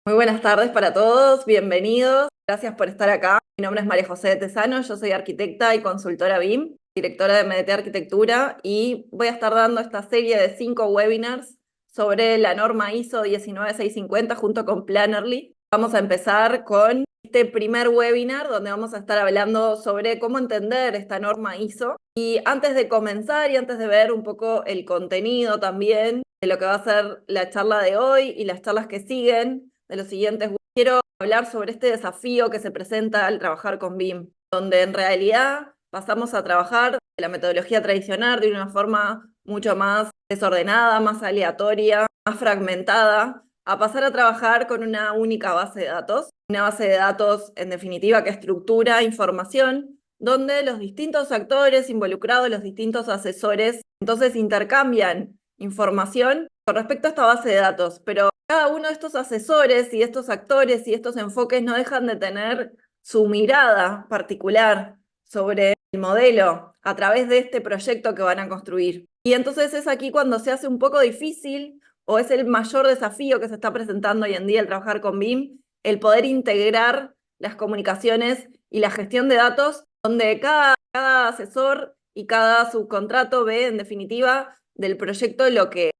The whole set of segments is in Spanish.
Muy buenas tardes para todos, bienvenidos. Gracias por estar acá. Mi nombre es María José de Tesano, yo soy arquitecta y consultora BIM, directora de MDT Arquitectura, y voy a estar dando esta serie de 5 webinars sobre la norma ISO 19650 junto con Plannerly. Vamos a empezar con este primer webinar donde vamos a estar hablando sobre cómo entender esta norma ISO. Y antes de comenzar y antes de ver un poco el contenido también de lo que va a ser la charla de hoy y las charlas que siguen, de los siguientes, quiero hablar sobre este desafío que se presenta al trabajar con BIM, donde en realidad pasamos a trabajar de la metodología tradicional de una forma mucho más desordenada, más aleatoria, más fragmentada, a pasar a trabajar con una única base de datos, una base de datos en definitiva que estructura información, donde los distintos actores involucrados, los distintos asesores, entonces intercambian información con respecto a esta base de datos, pero cada uno de estos asesores y estos actores y estos enfoques no dejan de tener su mirada particular sobre el modelo a través de este proyecto que van a construir. Y entonces es aquí cuando se hace un poco difícil, o es el mayor desafío que se está presentando hoy en día al trabajar con BIM, el poder integrar las comunicaciones y la gestión de datos, donde cada asesor y cada subcontrato ve en definitiva del proyecto lo que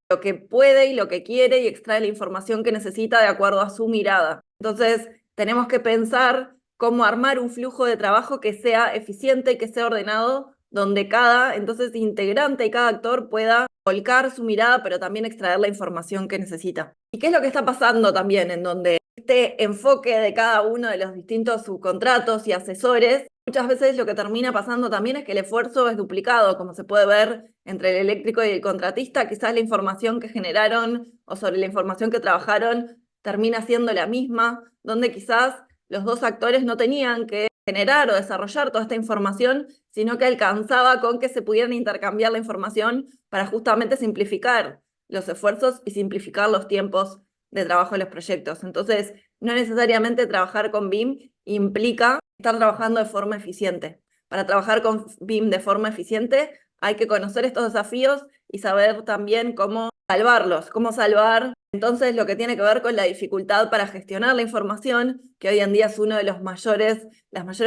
puede y lo que quiere y extrae la información que necesita de acuerdo a su mirada. Entonces, tenemos que pensar cómo armar un flujo de trabajo que sea eficiente y que sea ordenado, donde cada entonces integrante y cada actor pueda volcar su mirada, pero también extraer la información que necesita. ¿Y qué es lo que está pasando también en donde este enfoque de cada uno de los distintos subcontratos y asesores, muchas veces lo que termina pasando también es que el esfuerzo es duplicado, como se puede ver entre el eléctrico y el contratista? Quizás la información que generaron o sobre la información que trabajaron termina siendo la misma, donde quizás los dos actores no tenían que generar o desarrollar toda esta información, sino que alcanzaba con que se pudieran intercambiar la información para justamente simplificar los esfuerzos y simplificar los tiempos de trabajo de los proyectos. Entonces, no necesariamente trabajar con BIM implica estar trabajando de forma eficiente. Para trabajar con BIM de forma eficiente hay que conocer estos desafíos y saber también cómo salvarlos, cómo salvar entonces lo que tiene que ver con la dificultad para gestionar la información, que hoy en día es una de las mayores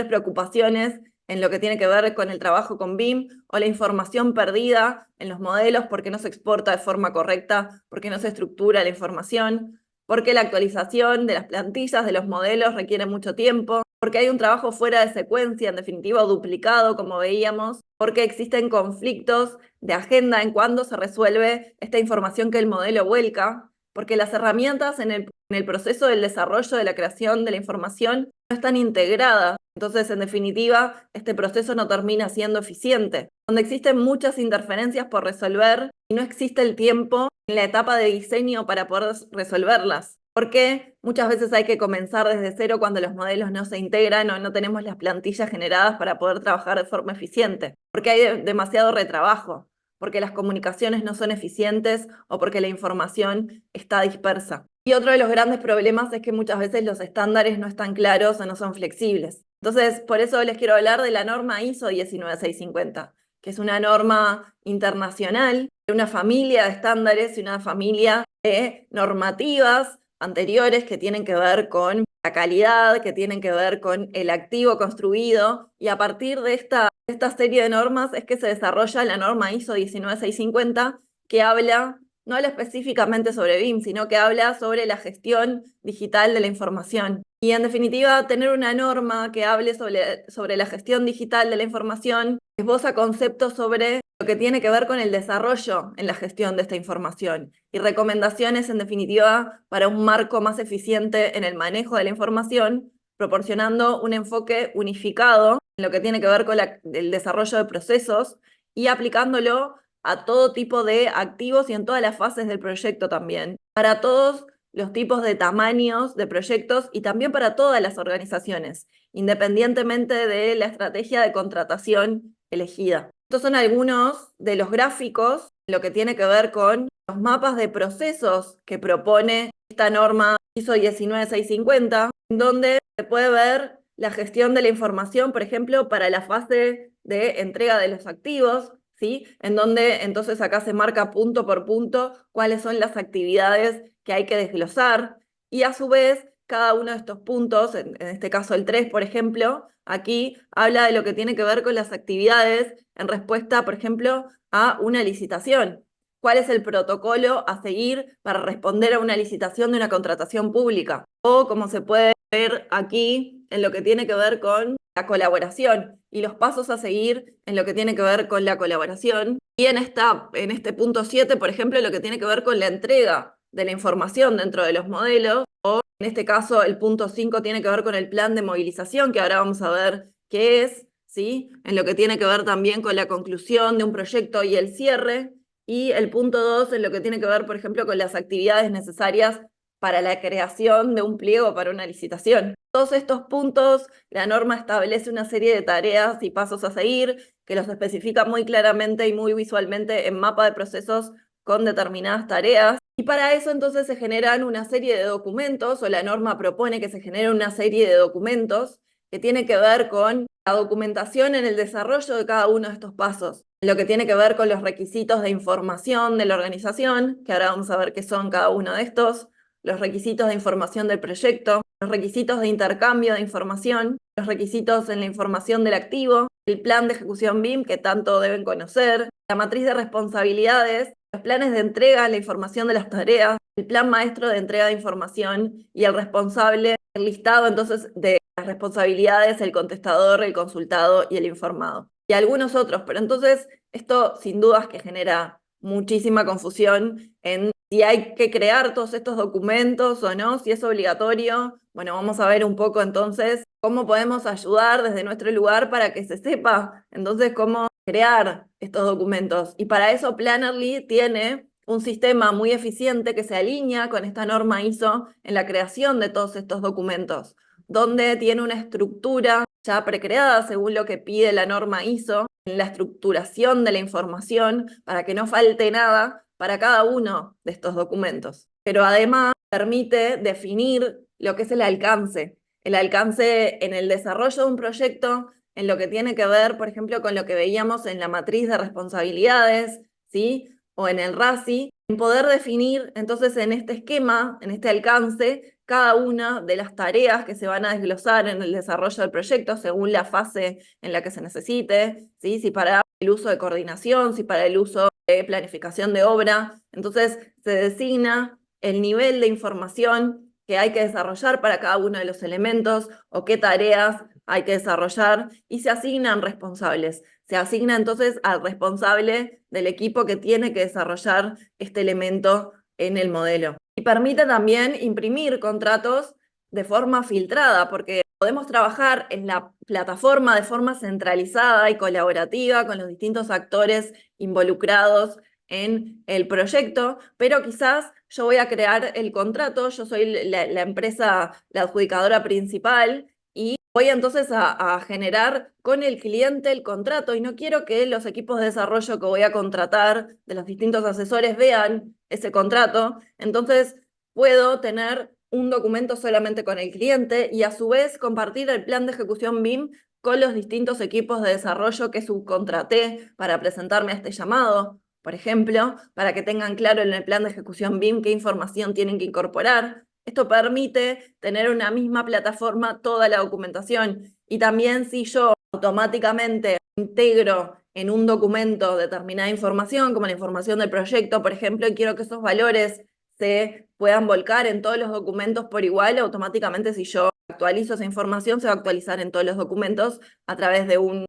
preocupaciones en lo que tiene que ver con el trabajo con BIM, o la información perdida en los modelos porque no se exporta de forma correcta, porque no se estructura la información, porque la actualización de las plantillas, de los modelos requiere mucho tiempo, porque hay un trabajo fuera de secuencia, en definitiva duplicado, como veíamos, porque existen conflictos de agenda en cuándo se resuelve esta información que el modelo vuelca, porque las herramientas en el proceso del desarrollo de la creación de la información no están integradas. Entonces, en definitiva, este proceso no termina siendo eficiente, donde existen muchas interferencias por resolver y no existe el tiempo en la etapa de diseño para poder resolverlas. Porque muchas veces hay que comenzar desde cero cuando los modelos no se integran o no tenemos las plantillas generadas para poder trabajar de forma eficiente. Porque hay demasiado retrabajo, porque las comunicaciones no son eficientes o porque la información está dispersa. Y otro de los grandes problemas es que muchas veces los estándares no están claros o no son flexibles. Entonces, por eso les quiero hablar de la norma ISO 19650, que es una norma internacional de una familia de estándares y una familia de normativas anteriores que tienen que ver con la calidad, que tienen que ver con el activo construido, y a partir de esta serie de normas es que se desarrolla la norma ISO 19650, que no habla específicamente sobre BIM, sino que habla sobre la gestión digital de la información. Y en definitiva, tener una norma que hable sobre la gestión digital de la información esboza conceptos sobre lo que tiene que ver con el desarrollo en la gestión de esta información y recomendaciones, en definitiva, para un marco más eficiente en el manejo de la información, proporcionando un enfoque unificado en lo que tiene que ver con el desarrollo de procesos y aplicándolo a todo tipo de activos y en todas las fases del proyecto también, para todos los tipos de tamaños de proyectos y también para todas las organizaciones, independientemente de la estrategia de contratación elegida. Estos son algunos de los gráficos, lo que tiene que ver con los mapas de procesos que propone esta norma ISO 19650, en donde se puede ver la gestión de la información, por ejemplo, para la fase de entrega de los activos, ¿sí? En donde entonces acá se marca punto por punto cuáles son las actividades que hay que desglosar. y a su vez cada uno de estos puntos, en este caso el 3, por ejemplo, aquí habla de lo que tiene que ver con las actividades en respuesta, por ejemplo, a una licitación. ¿Cuál es el protocolo a seguir para responder a una licitación de una contratación pública? O como se puede ver aquí en lo que tiene que ver con la colaboración y los pasos a seguir en lo que tiene que ver con la colaboración. Y en este punto 7, por ejemplo, lo que tiene que ver con la entrega de la información dentro de los modelos, o en este caso el punto 5 tiene que ver con el plan de movilización, que ahora vamos a ver qué es, ¿sí? En lo que tiene que ver también con la conclusión de un proyecto y el cierre, y el punto 2 en lo que tiene que ver, por ejemplo, con las actividades necesarias para la creación de un pliego para una licitación. Todos estos puntos, la norma establece una serie de tareas y pasos a seguir, que los especifica muy claramente y muy visualmente en mapa de procesos con determinadas tareas. Y para eso entonces se generan una serie de documentos, o la norma propone que se genere una serie de documentos que tiene que ver con la documentación en el desarrollo de cada uno de estos pasos, lo que tiene que ver con los requisitos de información de la organización, que ahora vamos a ver qué son cada uno de estos, los requisitos de información del proyecto, los requisitos de intercambio de información, los requisitos en la información del activo, el plan de ejecución BIM que tanto deben conocer, la matriz de responsabilidades, los planes de entrega de la información de las tareas, el plan maestro de entrega de información y el responsable, el listado entonces de las responsabilidades, el contestador, el consultado y el informado. Y algunos otros, pero entonces esto sin dudas que genera muchísima confusión en si hay que crear todos estos documentos o no, si es obligatorio. Bueno, vamos a ver un poco entonces cómo podemos ayudar desde nuestro lugar para que se sepa entonces cómo crear estos documentos. Y para eso Plannerly tiene un sistema muy eficiente que se alinea con esta norma ISO en la creación de todos estos documentos, donde tiene una estructura ya precreada según lo que pide la norma ISO, en la estructuración de la información para que no falte nada para cada uno de estos documentos. Pero además permite definir lo que es el alcance en el desarrollo de un proyecto, en lo que tiene que ver, por ejemplo, con lo que veíamos en la matriz de responsabilidades, ¿sí? O en el RACI, en poder definir entonces en este esquema, en este alcance, cada una de las tareas que se van a desglosar en el desarrollo del proyecto según la fase en la que se necesite, ¿sí? Si para el uso de coordinación, si para el uso de planificación de obra. Entonces se designa el nivel de información que hay que desarrollar para cada uno de los elementos o qué tareas hay que desarrollar y se asignan responsables. Se asigna entonces al responsable del equipo que tiene que desarrollar este elemento en el modelo. Y permite también imprimir contratos de forma filtrada, porque podemos trabajar en la plataforma de forma centralizada y colaborativa con los distintos actores involucrados en el proyecto, pero quizás yo voy a crear el contrato, yo soy la empresa, la adjudicadora principal, y voy entonces a generar con el cliente el contrato, y no quiero que los equipos de desarrollo que voy a contratar de los distintos asesores vean ese contrato, entonces puedo tener un documento solamente con el cliente y a su vez compartir el plan de ejecución BIM con los distintos equipos de desarrollo que subcontraté para presentarme a este llamado, por ejemplo, para que tengan claro en el plan de ejecución BIM qué información tienen que incorporar. Esto permite tener una misma plataforma toda la documentación. Y también si yo automáticamente integro en un documento determinada información, como la información del proyecto, por ejemplo, y quiero que esos valores se puedan volcar en todos los documentos por igual, automáticamente si yo actualizo esa información se va a actualizar en todos los documentos a través de un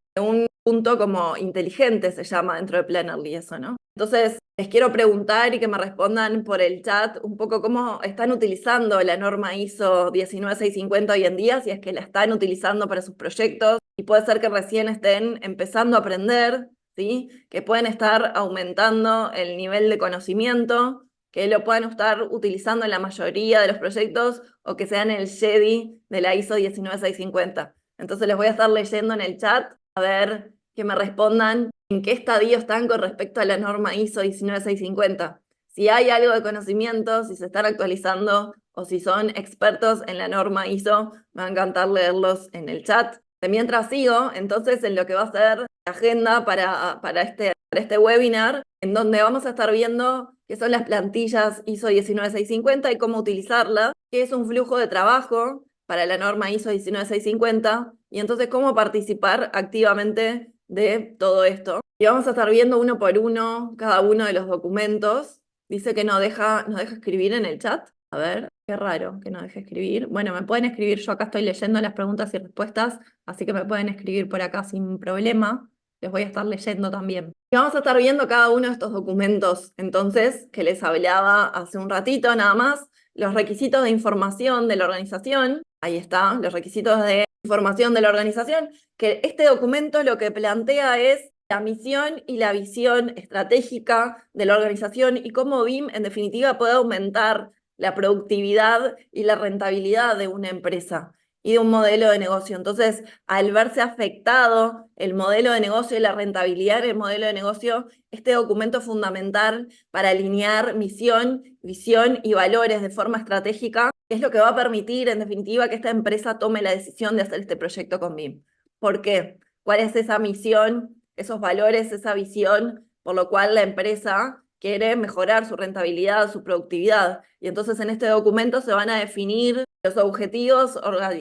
punto como inteligente, se llama dentro de Plannerly eso, ¿no? Entonces, les quiero preguntar y que me respondan por el chat un poco cómo están utilizando la norma ISO 19650 hoy en día, si es que la están utilizando para sus proyectos, y puede ser que recién estén empezando a aprender, ¿sí? Que pueden estar aumentando el nivel de conocimiento, que lo puedan estar utilizando en la mayoría de los proyectos o que sean el JEDI de la ISO 19650. Entonces les voy a estar leyendo en el chat a ver que me respondan en qué estadio están con respecto a la norma ISO 19650. Si hay algo de conocimiento, si se están actualizando o si son expertos en la norma ISO, me va a encantar leerlos en el chat. De mientras sigo, entonces, en lo que va a ser la agenda para este webinar, en donde vamos a estar viendo qué son las plantillas ISO 19650 y cómo utilizarlas, qué es un flujo de trabajo para la norma ISO 19650 y entonces cómo participar activamente de todo esto. Y vamos a estar viendo uno por uno cada uno de los documentos. Dice que no deja escribir en el chat. A ver, qué raro que no deje escribir. Bueno, me pueden escribir, yo acá estoy leyendo las preguntas y respuestas, así que me pueden escribir por acá sin problema. Les voy a estar leyendo también. Y vamos a estar viendo cada uno de estos documentos, entonces, que les hablaba hace un ratito nada más, los requisitos de información de la organización. Ahí está, los requisitos de información de la organización, que este documento lo que plantea es la misión y la visión estratégica de la organización y cómo BIM, en definitiva, puede aumentar la productividad y la rentabilidad de una empresa y de un modelo de negocio. Entonces, al verse afectado el modelo de negocio y la rentabilidad del modelo de negocio, este documento es fundamental para alinear misión, visión y valores de forma estratégica, que es lo que va a permitir, en definitiva, que esta empresa tome la decisión de hacer este proyecto con BIM. ¿Por qué? ¿Cuál es esa misión, esos valores, esa visión por lo cual la empresa quiere mejorar su rentabilidad, su productividad? Y entonces en este documento se van a definir los objetivos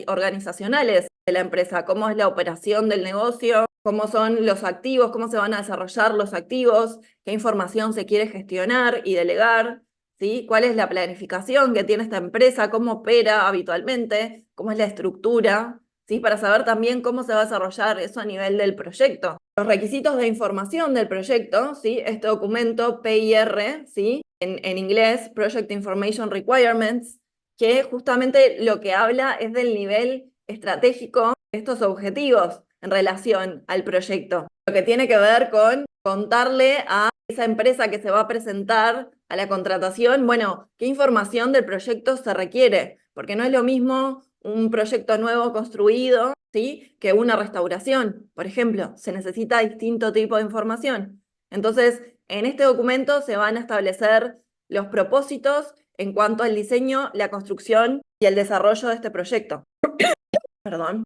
organizacionales de la empresa, cómo es la operación del negocio, cómo son los activos, cómo se van a desarrollar los activos, qué información se quiere gestionar y delegar, ¿sí? Cuál es la planificación que tiene esta empresa, cómo opera habitualmente, cómo es la estructura, ¿sí? Para saber también cómo se va a desarrollar eso a nivel del proyecto. Los requisitos de información del proyecto, ¿sí? Este documento PIR, ¿sí? En inglés, Project Information Requirements, que justamente lo que habla es del nivel estratégico de estos objetivos en relación al proyecto. Lo que tiene que ver con contarle a esa empresa que se va a presentar a la contratación, bueno, qué información del proyecto se requiere, porque no es lo mismo un proyecto nuevo construido, ¿sí? Que una restauración, por ejemplo, se necesita distinto tipo de información. Entonces, en este documento se van a establecer los propósitos en cuanto al diseño, la construcción y el desarrollo de este proyecto. Perdón.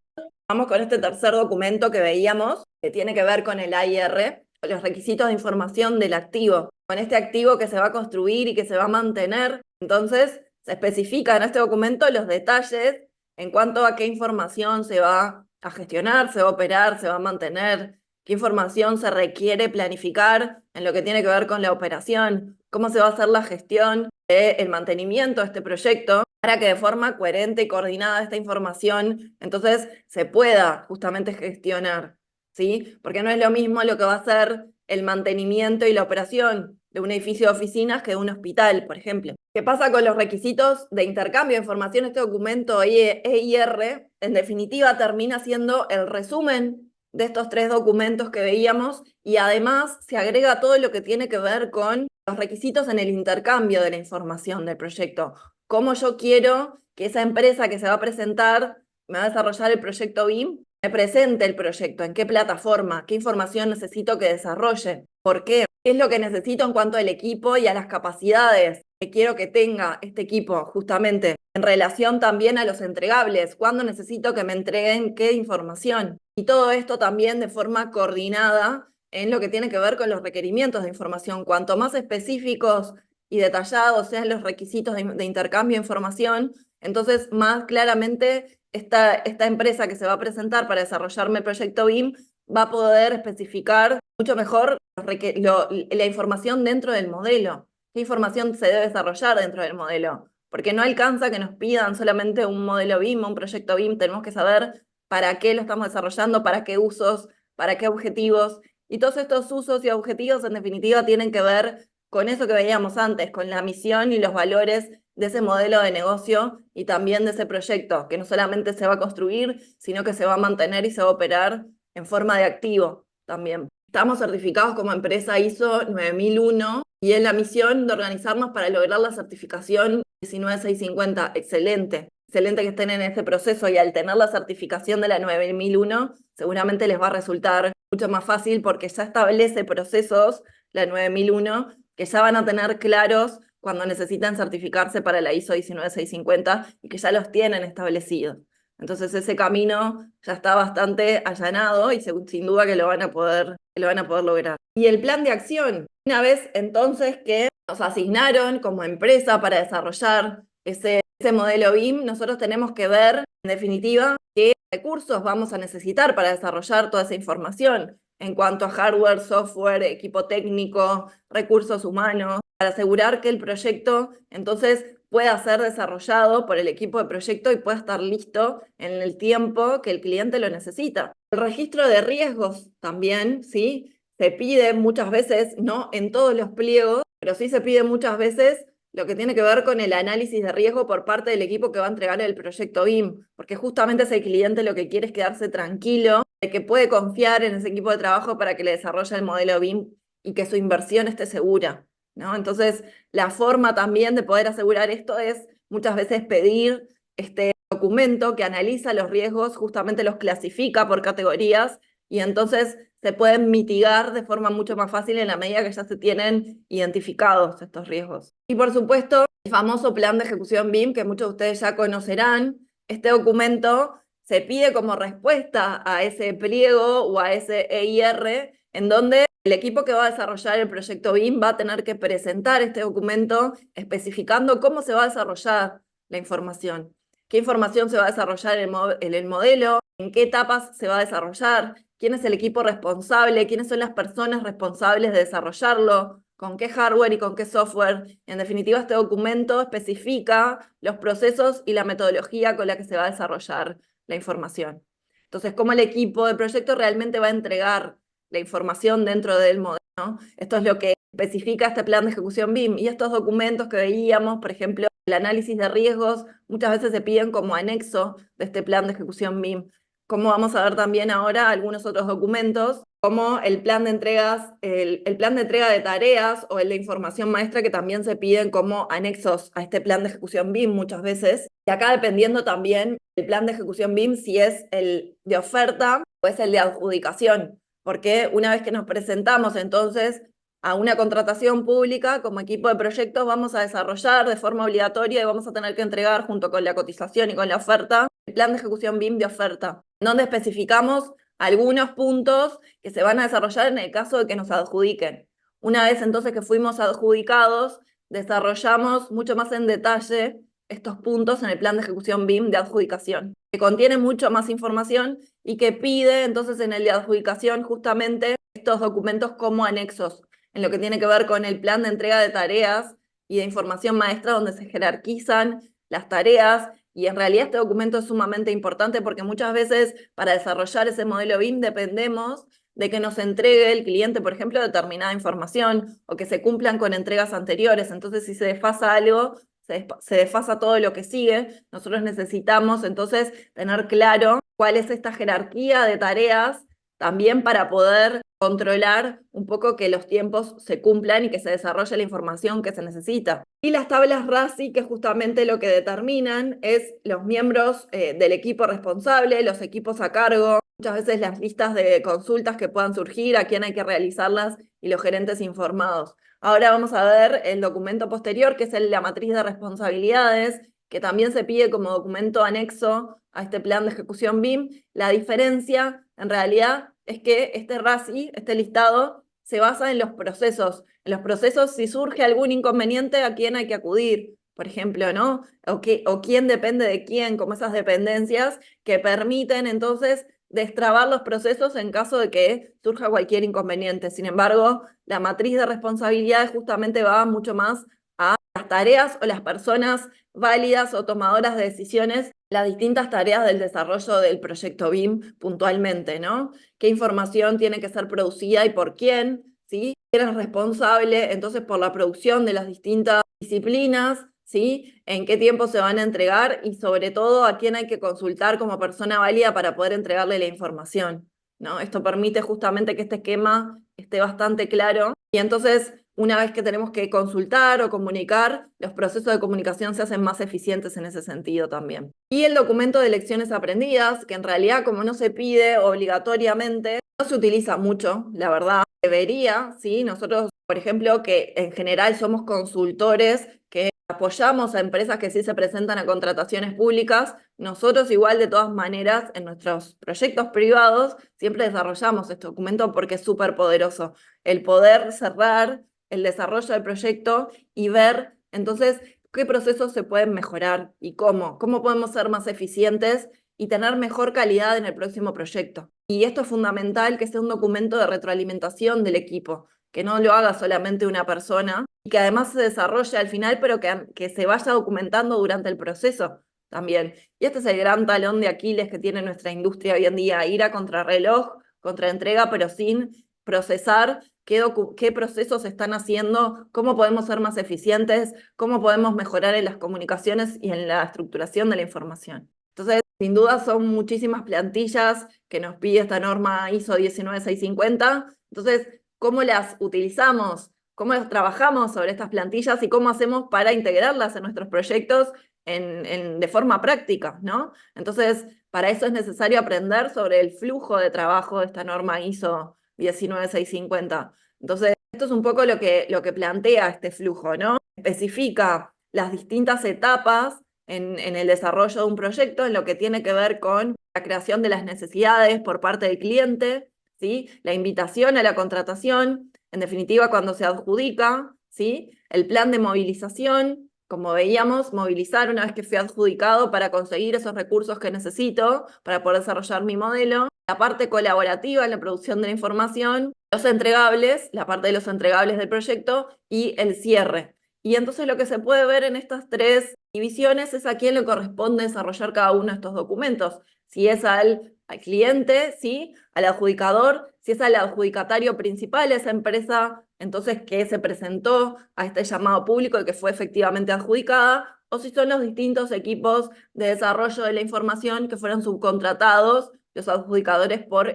Vamos con este tercer documento que veíamos, que tiene que ver con el AIR, los requisitos de información del activo, con este activo que se va a construir y que se va a mantener. Entonces, se especifica en este documento los detalles en cuanto a qué información se va a gestionar, se va a operar, se va a mantener, qué información se requiere planificar en lo que tiene que ver con la operación, cómo se va a hacer la gestión del mantenimiento de este proyecto, para que de forma coherente y coordinada esta información entonces se pueda justamente gestionar, ¿sí? Porque no es lo mismo lo que va a ser el mantenimiento y la operación de un edificio de oficinas que de un hospital, por ejemplo. ¿Qué pasa con los requisitos de intercambio de información? Este documento EIR, en definitiva, termina siendo el resumen de estos tres documentos que veíamos y además se agrega todo lo que tiene que ver con los requisitos en el intercambio de la información del proyecto. Cómo yo quiero que esa empresa que se va a presentar, me va a desarrollar el proyecto BIM, me presente el proyecto, en qué plataforma, qué información necesito que desarrolle, por qué, qué es lo que necesito en cuanto al equipo y a las capacidades que quiero que tenga este equipo, justamente en relación también a los entregables, cuándo necesito que me entreguen qué información. Y todo esto también de forma coordinada en lo que tiene que ver con los requerimientos de información. Cuanto más específicos y detallados sean los requisitos de intercambio de información, entonces más claramente esta empresa que se va a presentar para desarrollarme el proyecto BIM va a poder especificar mucho mejor la información dentro del modelo, qué información se debe desarrollar dentro del modelo, porque no alcanza que nos pidan solamente un modelo BIM, un proyecto BIM, tenemos que saber para qué lo estamos desarrollando, para qué usos, para qué objetivos, y todos estos usos y objetivos en definitiva tienen que ver con eso que veíamos antes, con la misión y los valores de ese modelo de negocio y también de ese proyecto, que no solamente se va a construir, sino que se va a mantener y se va a operar en forma de activo también. Estamos certificados como empresa ISO 9001 y es la misión de organizarnos para lograr la certificación 19650. Excelente, excelente que estén en este proceso y al tener la certificación de la 9001 seguramente les va a resultar mucho más fácil porque ya establece procesos, la 9001, que ya van a tener claros cuando necesitan certificarse para la ISO 19650 y que ya los tienen establecidos. Entonces ese camino ya está bastante allanado y sin duda que lo van a poder que lo van a poder lograr. Y el plan de acción, una vez entonces que nos asignaron como empresa para desarrollar ese modelo BIM, nosotros tenemos que ver, en definitiva, qué recursos vamos a necesitar para desarrollar toda esa información en cuanto a hardware, software, equipo técnico, recursos humanos, para asegurar que el proyecto entonces pueda ser desarrollado por el equipo de proyecto y pueda estar listo en el tiempo que el cliente lo necesita. El registro de riesgos también, ¿sí? Se pide muchas veces, no en todos los pliegos, pero sí se pide muchas veces lo que tiene que ver con el análisis de riesgo por parte del equipo que va a entregar el proyecto BIM, porque justamente ese cliente lo que quiere es quedarse tranquilo, de que puede confiar en ese equipo de trabajo para que le desarrolle el modelo BIM y que su inversión esté segura, ¿no? Entonces, la forma también de poder asegurar esto es muchas veces pedir este documento que analiza los riesgos, justamente los clasifica por categorías y entonces se pueden mitigar de forma mucho más fácil en la medida que ya se tienen identificados estos riesgos. Y por supuesto, el famoso plan de ejecución BIM, que muchos de ustedes ya conocerán, este documento se pide como respuesta a ese pliego o a ese EIR, en donde el equipo que va a desarrollar el proyecto BIM va a tener que presentar este documento especificando cómo se va a desarrollar la información, qué información se va a desarrollar en el modelo, en qué etapas se va a desarrollar, quién es el equipo responsable, quiénes son las personas responsables de desarrollarlo, con qué hardware y con qué software. En definitiva, este documento especifica los procesos y la metodología con la que se va a desarrollar la información. Entonces, cómo el equipo de proyecto realmente va a entregar la información dentro del modelo, ¿no? Esto es lo que especifica este plan de ejecución BIM. Y estos documentos que veíamos, por ejemplo, el análisis de riesgos, muchas veces se piden como anexo de este plan de ejecución BIM. Como vamos a ver también ahora algunos otros documentos, como el plan de entregas, el plan de entrega de tareas o el de información maestra, que también se piden como anexos a este plan de ejecución BIM muchas veces. Y acá dependiendo también el plan de ejecución BIM si es el de oferta o es el de adjudicación, porque una vez que nos presentamos entonces a una contratación pública, como equipo de proyectos vamos a desarrollar de forma obligatoria y vamos a tener que entregar junto con la cotización y con la oferta el plan de ejecución BIM de oferta, donde especificamos algunos puntos que se van a desarrollar en el caso de que nos adjudiquen. Una vez entonces que fuimos adjudicados, desarrollamos mucho más en detalle estos puntos en el plan de ejecución BIM de adjudicación, que contiene mucho más información y que pide entonces en el de adjudicación justamente estos documentos como anexos, en lo que tiene que ver con el plan de entrega de tareas y de información maestra, donde se jerarquizan las tareas. Y en realidad este documento es sumamente importante porque muchas veces para desarrollar ese modelo BIM dependemos de que nos entregue el cliente, por ejemplo, determinada información o que se cumplan con entregas anteriores. Entonces, si se desfasa algo, se desfasa todo lo que sigue. Nosotros necesitamos entonces tener claro cuál es esta jerarquía de tareas también para poder controlar un poco que los tiempos se cumplan y que se desarrolle la información que se necesita. Y las tablas RACI, que justamente lo que determinan es los miembros del equipo responsable, los equipos a cargo, muchas veces las listas de consultas que puedan surgir, a quién hay que realizarlas y los gerentes informados. Ahora vamos a ver el documento posterior, que es la matriz de responsabilidades, que también se pide como documento anexo a este plan de ejecución BIM. La diferencia, en realidad, es que este RACI, este listado, se basa en los procesos. En los procesos, si surge algún inconveniente, ¿a quién hay que acudir? Por ejemplo, ¿no? O quién depende de quién, como esas dependencias que permiten entonces destrabar los procesos en caso de que surja cualquier inconveniente. Sin embargo, la matriz de responsabilidades justamente va mucho más a las tareas o las personas válidas o tomadoras de decisiones, las distintas tareas del desarrollo del proyecto BIM puntualmente, ¿no? ¿Qué información tiene que ser producida y por quién? ¿Sí? ¿Quién es responsable entonces por la producción de las distintas disciplinas? ¿Sí? ¿En qué tiempo se van a entregar? Y sobre todo, ¿a quién hay que consultar como persona válida para poder entregarle la información? ¿No? Esto permite justamente que este esquema esté bastante claro. Y entonces, una vez que tenemos que consultar o comunicar, los procesos de comunicación se hacen más eficientes en ese sentido también. Y el documento de lecciones aprendidas, que en realidad, como no se pide obligatoriamente, no se utiliza mucho, la verdad. Debería, ¿sí? Nosotros, por ejemplo, que en general somos consultores que apoyamos a empresas que sí se presentan a contrataciones públicas. Nosotros igual, de todas maneras, en nuestros proyectos privados, siempre desarrollamos este documento porque es súper poderoso. El poder cerrar el desarrollo del proyecto y ver, entonces, qué procesos se pueden mejorar y cómo podemos ser más eficientes y tener mejor calidad en el próximo proyecto. Y esto es fundamental, que sea un documento de retroalimentación del equipo, que no lo haga solamente una persona y que además se desarrolle al final, pero que se vaya documentando durante el proceso también. Y este es el gran talón de Aquiles que tiene nuestra industria hoy en día: ir a contrarreloj, contraentrega, pero sin procesar qué procesos se están haciendo, cómo podemos ser más eficientes, cómo podemos mejorar en las comunicaciones y en la estructuración de la información. Entonces, sin duda son muchísimas plantillas que nos pide esta norma ISO 19650. Entonces, ¿cómo las utilizamos? ¿Cómo trabajamos sobre estas plantillas y cómo hacemos para integrarlas en nuestros proyectos de forma práctica, ¿no? Entonces, para eso es necesario aprender sobre el flujo de trabajo de esta norma ISO 19650. Entonces, esto es un poco lo que plantea este flujo, ¿no? Especifica las distintas etapas en el desarrollo de un proyecto, en lo que tiene que ver con la creación de las necesidades por parte del cliente, ¿sí? La invitación a la contratación, en definitiva, cuando se adjudica, ¿sí? El plan de movilización, como veíamos, movilizar una vez que fui adjudicado para conseguir esos recursos que necesito para poder desarrollar mi modelo. La parte colaborativa en la producción de la información, los entregables, la parte de los entregables del proyecto y el cierre. Y entonces lo que se puede ver en estas tres divisiones es a quién le corresponde desarrollar cada uno de estos documentos. Si es al cliente, ¿sí? Al adjudicador, si es al adjudicatario principal, esa empresa entonces que se presentó a este llamado público y que fue efectivamente adjudicada, o si son los distintos equipos de desarrollo de la información que fueron subcontratados, los adjudicadores por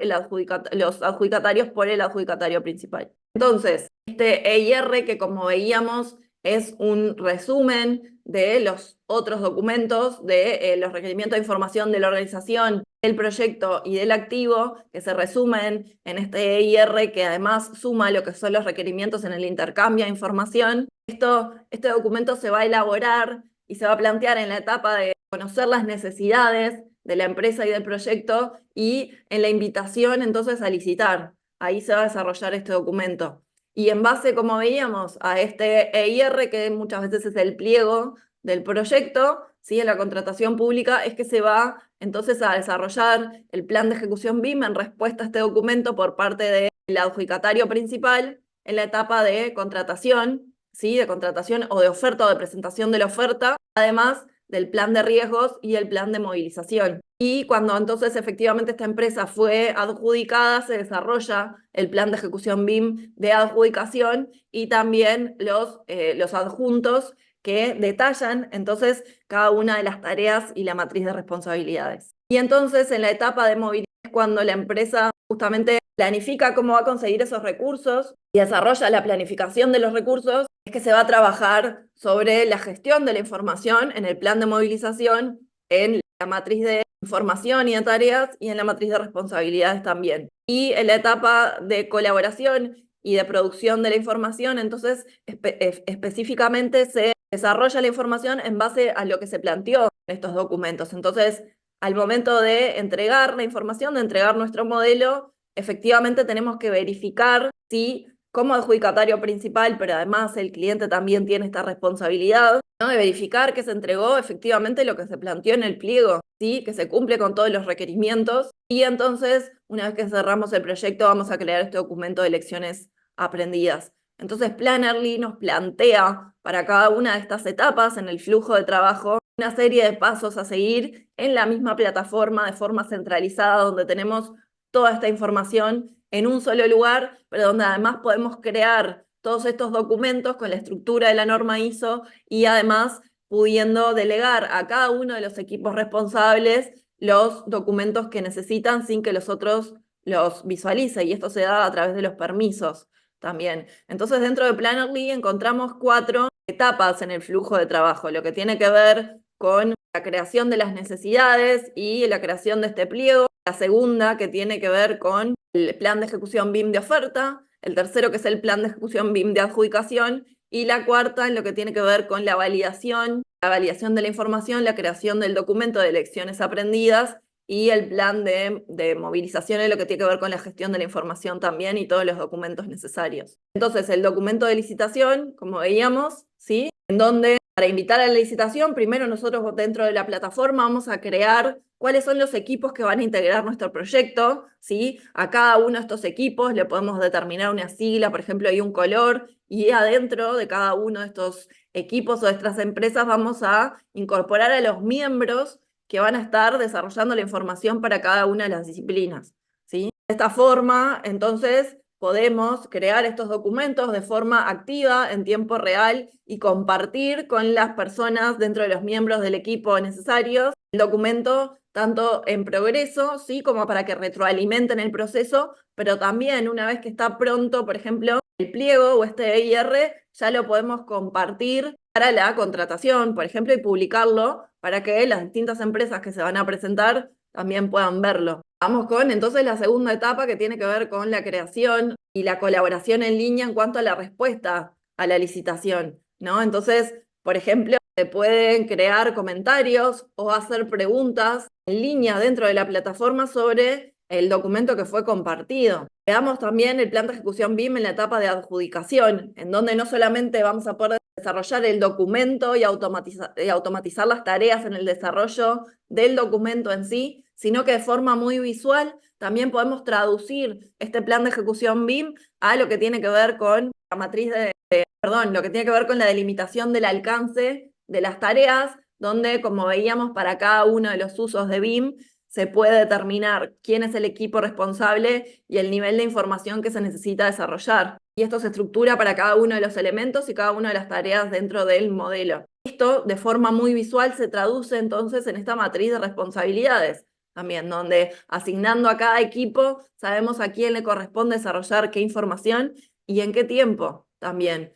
los adjudicatarios por el adjudicatario principal. Entonces, este EIR, que como veíamos es un resumen de los otros documentos, de los requerimientos de información de la organización, del proyecto y del activo, que se resumen en este EIR, que además suma lo que son los requerimientos en el intercambio de información. Este documento se va a elaborar y se va a plantear en la etapa de conocer las necesidades de la empresa y del proyecto, y en la invitación entonces a licitar. Ahí se va a desarrollar este documento. Y en base, como veíamos, a este EIR, que muchas veces es el pliego del proyecto, ¿sí? En la contratación pública, es que se va entonces a desarrollar el plan de ejecución BIM en respuesta a este documento por parte del adjudicatario principal en la etapa de contratación, ¿sí? De contratación o de oferta o de presentación de la oferta, además del plan de riesgos y el plan de movilización. Y cuando entonces efectivamente esta empresa fue adjudicada, se desarrolla el plan de ejecución BIM de adjudicación y también los adjuntos que detallan entonces cada una de las tareas y la matriz de responsabilidades. Y entonces en la etapa de movilidad es cuando la empresa justamente planifica cómo va a conseguir esos recursos y desarrolla la planificación de los recursos. Es que se va a trabajar sobre la gestión de la información en el plan de movilización, en la matriz de información y de tareas y en la matriz de responsabilidades también. Y en la etapa de colaboración y de producción de la información, entonces específicamente se desarrolla la información en base a lo que se planteó en estos documentos. Entonces, al momento de entregar la información, de entregar nuestro modelo, efectivamente tenemos que verificar si como adjudicatario principal, pero además el cliente también tiene esta responsabilidad, ¿no? De verificar que se entregó efectivamente lo que se planteó en el pliego, ¿sí? Que se cumple con todos los requerimientos. Y entonces, una vez que cerramos el proyecto, vamos a crear este documento de lecciones aprendidas. Entonces, Plannerly nos plantea para cada una de estas etapas en el flujo de trabajo una serie de pasos a seguir en la misma plataforma de forma centralizada, donde tenemos toda esta información en un solo lugar, pero donde además podemos crear todos estos documentos con la estructura de la norma ISO y además pudiendo delegar a cada uno de los equipos responsables los documentos que necesitan sin que los otros los visualicen, y esto se da a través de los permisos también. Entonces, dentro de Plannerly encontramos 4 etapas en el flujo de trabajo, lo que tiene que ver con la creación de las necesidades y la creación de este pliego, la segunda que tiene que ver con el plan de ejecución BIM de oferta, el tercero que es el plan de ejecución BIM de adjudicación Y la cuarta en lo que tiene que ver con la validación de la información, la creación del documento de lecciones aprendidas y el plan de movilización en lo que tiene que ver con la gestión de la información también y todos los documentos necesarios. Entonces, el documento de licitación, como veíamos, ¿sí? En donde para invitar a la licitación, primero nosotros dentro de la plataforma vamos a crear cuáles son los equipos que van a integrar nuestro proyecto, ¿sí? A cada uno de estos equipos le podemos determinar una sigla, por ejemplo, y un color, y adentro de cada uno de estos equipos o de estas empresas vamos a incorporar a los miembros que van a estar desarrollando la información para cada una de las disciplinas, ¿sí? De esta forma, entonces, podemos crear estos documentos de forma activa, en tiempo real, y compartir con las personas dentro de los miembros del equipo necesarios el documento tanto en progreso, ¿sí? Como para que retroalimenten el proceso, pero también una vez que está pronto, por ejemplo, el pliego o este EIR, ya lo podemos compartir para la contratación, por ejemplo, y publicarlo para que las distintas empresas que se van a presentar también puedan verlo. Vamos con entonces la segunda etapa que tiene que ver con la creación y la colaboración en línea en cuanto a la respuesta a la licitación, ¿no? Entonces, por ejemplo, se pueden crear comentarios o hacer preguntas en línea dentro de la plataforma sobre el documento que fue compartido. Veamos también el plan de ejecución BIM en la etapa de adjudicación, en donde no solamente vamos a poder desarrollar el documento y automatizar las tareas en el desarrollo del documento en sí, sino que de forma muy visual también podemos traducir este plan de ejecución BIM a lo que tiene que ver con la matriz lo que tiene que ver con la delimitación del alcance de las tareas, donde, como veíamos, para cada uno de los usos de BIM se puede determinar quién es el equipo responsable y el nivel de información que se necesita desarrollar. Y esto se estructura para cada uno de los elementos y cada una de las tareas dentro del modelo. Esto, de forma muy visual, se traduce entonces en esta matriz de responsabilidades también, donde asignando a cada equipo sabemos a quién le corresponde desarrollar qué información y en qué tiempo también,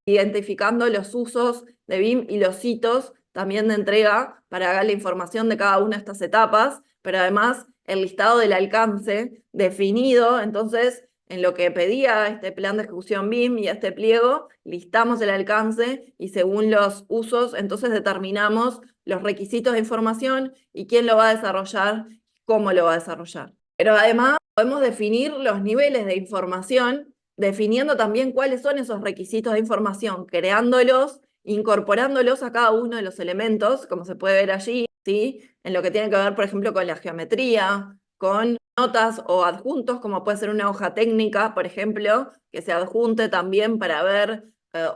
identificando los usos de BIM y los hitos también de entrega para dar la información de cada una de estas etapas, pero además el listado del alcance definido. Entonces, en lo que pedía este plan de ejecución BIM y este pliego, listamos el alcance y según los usos, entonces determinamos los requisitos de información y quién lo va a desarrollar, cómo lo va a desarrollar. Pero además podemos definir los niveles de información, definiendo también cuáles son esos requisitos de información, creándolos, incorporándolos a cada uno de los elementos, como se puede ver allí, ¿sí? En lo que tiene que ver, por ejemplo, con la geometría, con notas o adjuntos, como puede ser una hoja técnica, por ejemplo, que se adjunte también para ver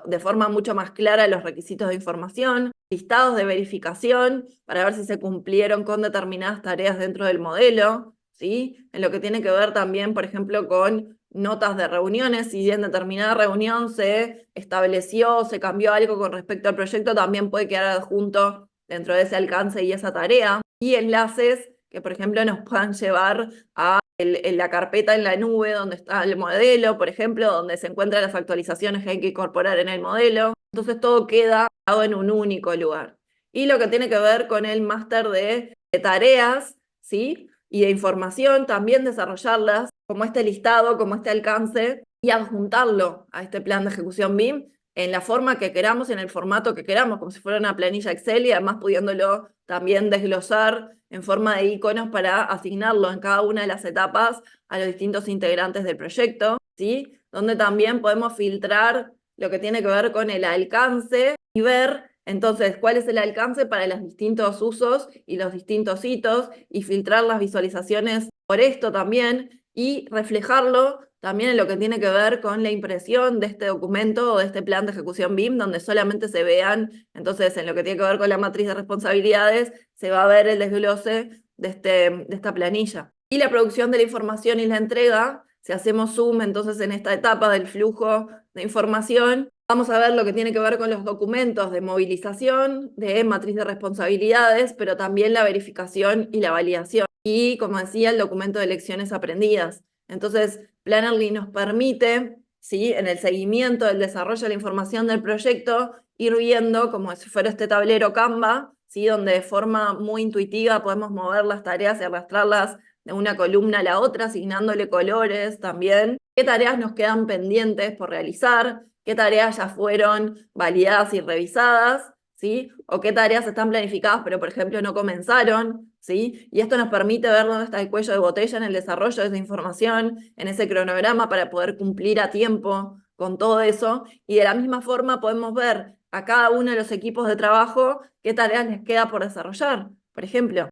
de forma mucho más clara los requisitos de información, listados de verificación para ver si se cumplieron con determinadas tareas dentro del modelo, ¿sí? En lo que tiene que ver también, por ejemplo, con notas de reuniones, si en determinada reunión se estableció, se cambió algo con respecto al proyecto, también puede quedar adjunto dentro de ese alcance y esa tarea, y enlaces que, por ejemplo, nos puedan llevar a la carpeta en la nube donde está el modelo, por ejemplo, donde se encuentran las actualizaciones que hay que incorporar en el modelo. Entonces todo queda en un único lugar. Y lo que tiene que ver con el máster de tareas, ¿sí? Y de información, también desarrollarlas como este listado, como este alcance, y adjuntarlo a este plan de ejecución BIM en la forma que queramos, en el formato que queramos, como si fuera una planilla Excel, y además pudiéndolo también desglosar en forma de iconos para asignarlo en cada una de las etapas a los distintos integrantes del proyecto, ¿sí? Donde también podemos filtrar lo que tiene que ver con el alcance y ver entonces cuál es el alcance para los distintos usos y los distintos hitos, y filtrar las visualizaciones por esto también, y reflejarlo también en lo que tiene que ver con la impresión de este documento o de este plan de ejecución BIM, donde solamente se vean, entonces en lo que tiene que ver con la matriz de responsabilidades, se va a ver el desglose de esta planilla. Y la producción de la información y la entrega, si hacemos zoom entonces en esta etapa del flujo de información, vamos a ver lo que tiene que ver con los documentos de movilización, de matriz de responsabilidades, pero también la verificación y la validación. Y, como decía, el documento de lecciones aprendidas. Entonces, Plannerly nos permite, ¿sí? En el seguimiento del desarrollo de la información del proyecto, ir viendo como si fuera este tablero Canva, ¿sí? Donde de forma muy intuitiva podemos mover las tareas y arrastrarlas de una columna a la otra, asignándole colores también. ¿Qué tareas nos quedan pendientes por realizar? qué tareas ya fueron validadas y revisadas, ¿sí? O qué tareas están planificadas, pero por ejemplo no comenzaron, ¿sí? Y esto nos permite ver dónde está el cuello de botella en el desarrollo de esa información, en ese cronograma para poder cumplir a tiempo con todo eso. Y de la misma forma podemos ver a cada uno de los equipos de trabajo qué tareas les queda por desarrollar, por ejemplo.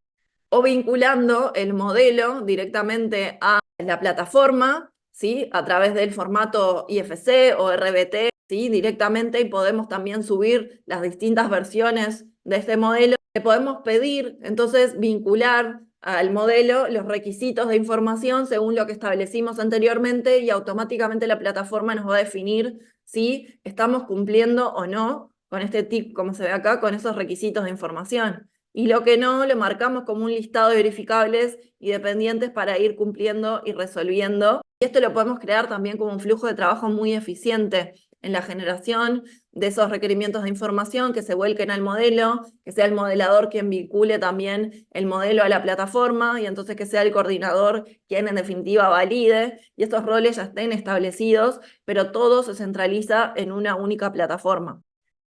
O vinculando el modelo directamente a la plataforma, ¿sí? A través del formato IFC o RBT, ¿sí? Directamente, y podemos también subir las distintas versiones de este modelo. Le podemos pedir, entonces, vincular al modelo los requisitos de información según lo que establecimos anteriormente y automáticamente la plataforma nos va a definir si estamos cumpliendo o no con este tip, como se ve acá, con esos requisitos de información. Y lo que no, lo marcamos como un listado de verificables y dependientes para ir cumpliendo y resolviendo. Y esto lo podemos crear también como un flujo de trabajo muy eficiente en la generación de esos requerimientos de información que se vuelquen al modelo, que sea el modelador quien vincule también el modelo a la plataforma y entonces que sea el coordinador quien en definitiva valide y estos roles ya estén establecidos, pero todo se centraliza en una única plataforma.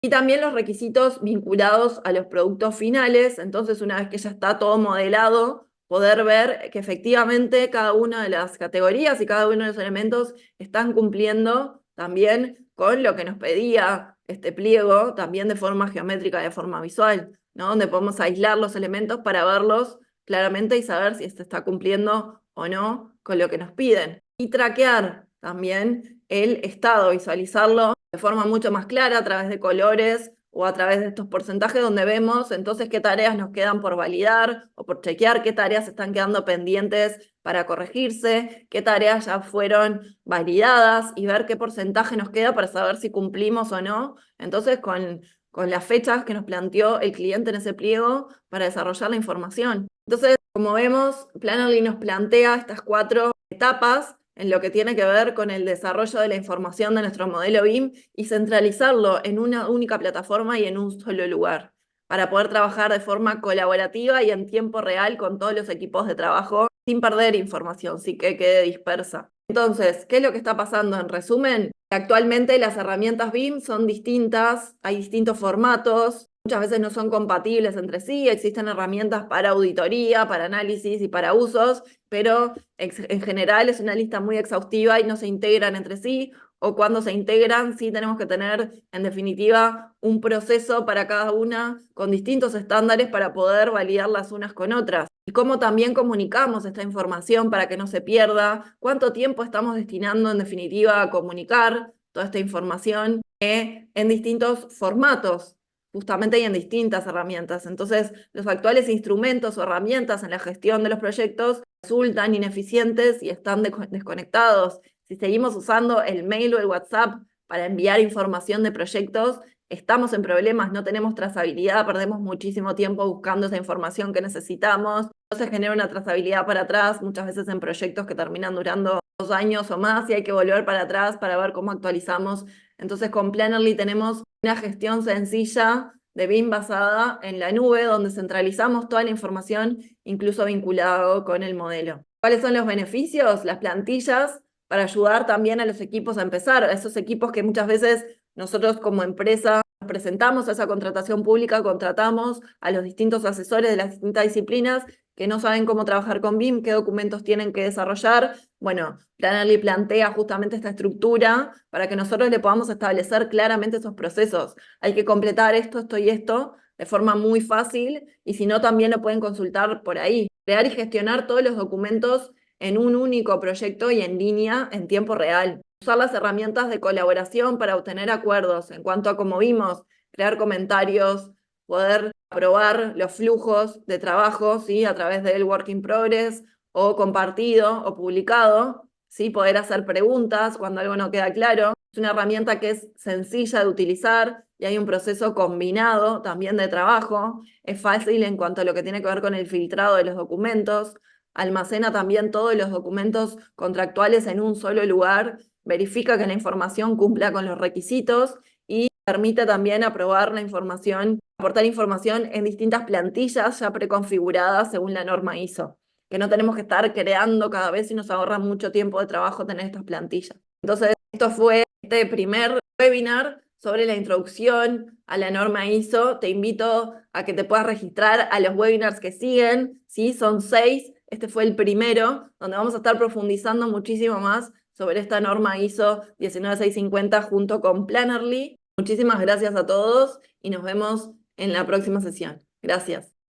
Y también los requisitos vinculados a los productos finales, entonces una vez que ya está todo modelado, poder ver que efectivamente cada una de las categorías y cada uno de los elementos están cumpliendo también con lo que nos pedía este pliego, también de forma geométrica, de forma visual, ¿no? Donde podemos aislar los elementos para verlos claramente y saber si este está cumpliendo o no con lo que nos piden. Y traquear también el estado, visualizarlo de forma mucho más clara a través de colores o a través de estos porcentajes donde vemos entonces qué tareas nos quedan por validar o por chequear, qué tareas están quedando pendientes para corregirse, qué tareas ya fueron validadas y ver qué porcentaje nos queda para saber si cumplimos o no. Entonces con las fechas que nos planteó el cliente en ese pliego para desarrollar la información. Entonces, como vemos, Planoly nos plantea estas 4 etapas en lo que tiene que ver con el desarrollo de la información de nuestro modelo BIM y centralizarlo en una única plataforma y en un solo lugar, para poder trabajar de forma colaborativa y en tiempo real con todos los equipos de trabajo, sin perder información, sin que quede dispersa. Entonces, ¿qué es lo que está pasando? En resumen, actualmente las herramientas BIM son distintas, hay distintos formatos, muchas veces no son compatibles entre sí, existen herramientas para auditoría, para análisis y para usos, pero en general es una lista muy exhaustiva y no se integran entre sí, o cuando se integran sí tenemos que tener en definitiva un proceso para cada una con distintos estándares para poder validar las unas con otras. Y cómo también comunicamos esta información para que no se pierda, cuánto tiempo estamos destinando en definitiva a comunicar toda esta información en distintos formatos justamente y en distintas herramientas. Entonces, los actuales instrumentos o herramientas en la gestión de los proyectos resultan ineficientes y están desconectados. Si seguimos usando el mail o el WhatsApp para enviar información de proyectos, estamos en problemas, no tenemos trazabilidad, perdemos muchísimo tiempo buscando esa información que necesitamos, no se genera una trazabilidad para atrás, muchas veces en proyectos que terminan durando 2 años o más y hay que volver para atrás para ver cómo actualizamos. Entonces con Planoly tenemos una gestión sencilla de BIM basada en la nube, donde centralizamos toda la información, incluso vinculado con el modelo. ¿Cuáles son los beneficios? Las plantillas para ayudar también a los equipos a empezar, a esos equipos que muchas veces nosotros como empresa nos presentamos a esa contratación pública, contratamos a los distintos asesores de las distintas disciplinas que no saben cómo trabajar con BIM, qué documentos tienen que desarrollar. Bueno, Planoly plantea justamente esta estructura para que nosotros le podamos establecer claramente esos procesos. Hay que completar esto, esto y esto de forma muy fácil y si no también lo pueden consultar por ahí. Crear y gestionar todos los documentos en un único proyecto y en línea en tiempo real. Usar las herramientas de colaboración para obtener acuerdos en cuanto a, como vimos, crear comentarios, poder aprobar los flujos de trabajo, ¿sí? A través del Work in Progress o compartido o publicado, ¿sí? Poder hacer preguntas cuando algo no queda claro. Es una herramienta que es sencilla de utilizar y hay un proceso combinado también de trabajo. Es fácil en cuanto a lo que tiene que ver con el filtrado de los documentos. Almacena también todos los documentos contractuales en un solo lugar, verifica que la información cumpla con los requisitos y permite también aprobar la información, aportar información en distintas plantillas ya preconfiguradas según la norma ISO, que no tenemos que estar creando cada vez y nos ahorra mucho tiempo de trabajo tener estas plantillas. Entonces, esto fue este primer webinar sobre la introducción a la norma ISO. Te invito a que te puedas registrar a los webinars que siguen, ¿sí? Son 6, este fue el primero, donde vamos a estar profundizando muchísimo más sobre esta norma ISO 19650 junto con Plannerly. Muchísimas gracias a todos y nos vemos en la próxima sesión. Gracias.